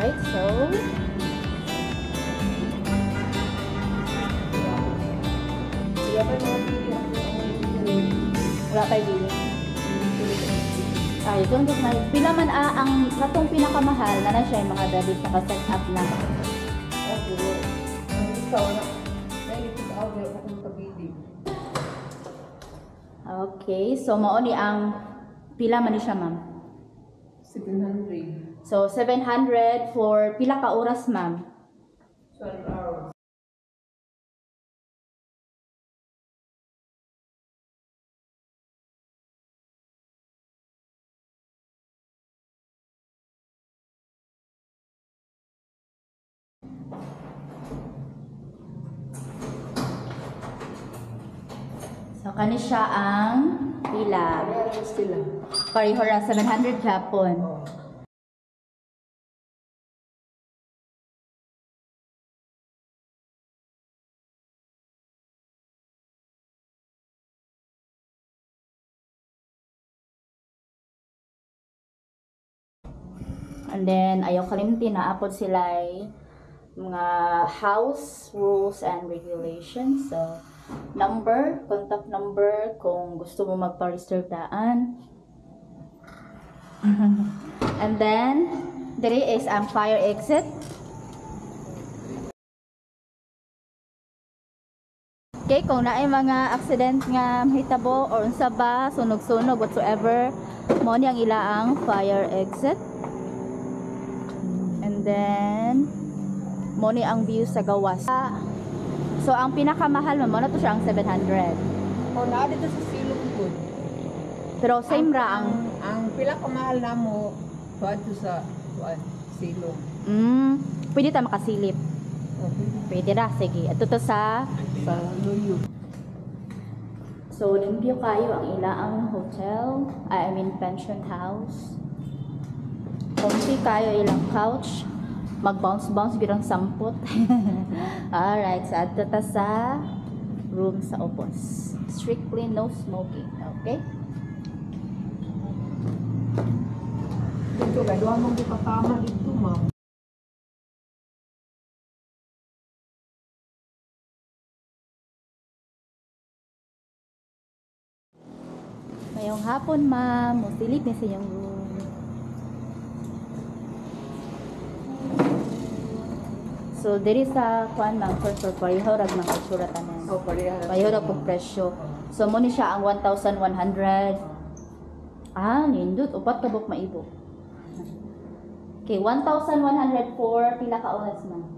Alright, so wala kayo bili. Ay, doon na. Pila man ang katong pinakamahal na siya yung mga David naka-set up na. Okay, so mao ni ang pila man ni siya, ma'am? 700. So 700 for pila ka oras, ma'am? 12 hours. So kani siya ang pila. Pareho ra 700 Japon. And then, ayaw kalimutin na apod sila ay mga house rules and regulations. So, number, contact number kung gusto mo magpa-reserve daan. And then, there is ang fire exit. Okay, kung naay mga accident nga mahitabo or unsa ba, sunog-sunog, whatsoever, mo ni ang ilaang fire exit. And then, mo ni ang view sa gawas. So, ang pinakamahal mo na to siya ang 700. O, naa dito sa silong po. Pero same ra ang... Ang pila kamahal na mo, to sa silong. Pwede tayo makasilip. Pwede ra, sige. Ito to sa Luyo. So, limpyo kayo ang ilaang hotel. I mean, pension house. Comfy kayo ilang couch. Mag-bounce-bounce birang sampot. Alright, so ato ta sa room sa upos. Strictly no smoking, okay? Dito, gagawa mong di katama dito, ma'am. Ngayong hapon, ma'am. Musilip niya sa inyong room. So, diri sa kuan ma'am, for pareho rag ng itsura tanan. O, pareha. Pareho rag pong presyo. So, mo ni siya ang 1,100. Nindot. Upat ka buk maibo. Okay, 1,104. Pila ka oras, ma'am?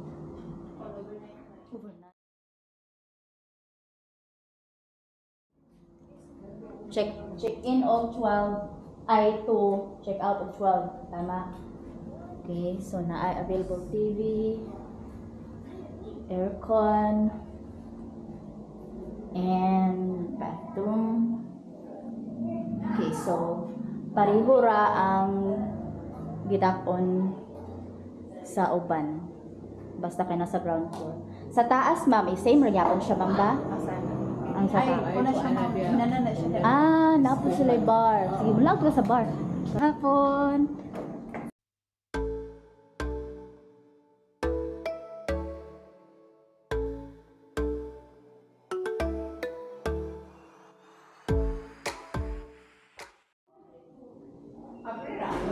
Overnight. Check in of 12. Ay, 2. Check out of 12. Tama? Okay, so na ay available TV. Aircon, and bathroom. Okay, so pareho ra ang gidakon sa uban. Basta kay nasa ground floor. Sa taas, ma'am, same ra gyapon siya, ma'am ba? Ang sa taas. Ay, na siya. Napo sila bar. Sige, mulag ka sa bar. Hapon.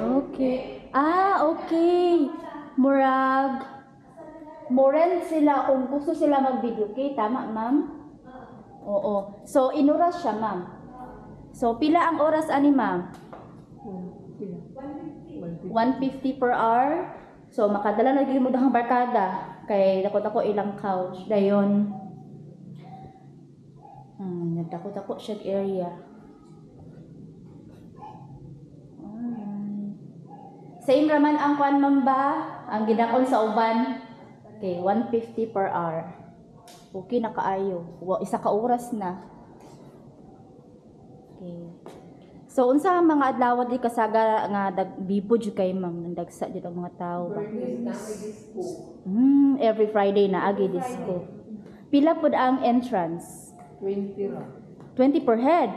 Okay. Okay. Moren sila kung gusto sila mag-video. Okay, tama, ma'am? Oo. So, inuras siya, ma'am. So, pila ang oras ani, ma'am? 150 per hour. So, makadala na mo dahang barkada. Kay dako-dako ilang couch. Dayon. Nagdako-dako siya area. Same raman ang kwan, ma'am ba? Ang gidakon sa uban. Okay, 150 per hour. Okay, nakaayo. Isa ka oras na. Okay. So, unsa ang mga adlaw di kasaga nga bibod jud kay ma'am, nandagsa jud ang mga tawo ba? Every Friday na agi disco. Pila pud ang entrance? 20 ra. 20 per head.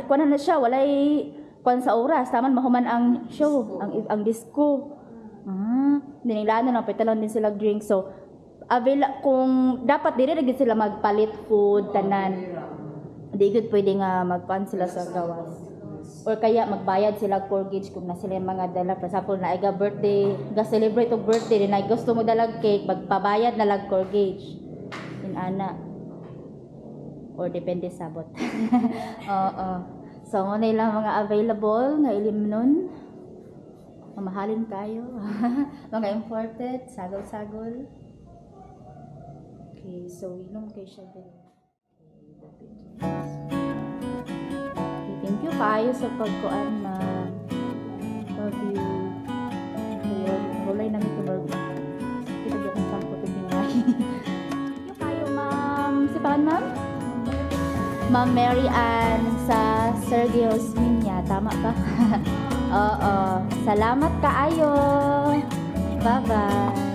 Kuan na siya, walay kuan sa oras, taman mahuman ang show, ang disco. Dinilaan na lang, talon din sila drink. So, kung dapat dili na gid sila magpalit food, tanan. Di gud pwede nga magpan sila sa gawas. Or kaya magbayad sila mortgage kung na sila yung mga dala. For example, na iga birthday, ga celebrate og birthday, na gusto mo dalag cake, magpabayad na lang mortgage. In ana. Or depende sabot. Oo. So, muna lang mga available nga ilim nun. Mamahalin kayo. Mga imported, sagol-sagol. Okay, so inom kayo siya din. Okay, thank you kayo sa pagkuan na love you. Kaya, walay namin ito love you. Kita di akong sangko ito bingay. Thank you kayo, ma'am. Si paano, ma'am? Ma'am Mary Ann sa Sergio Osminia. Tama ba? Oo. Salamat kaayo. Bye-bye.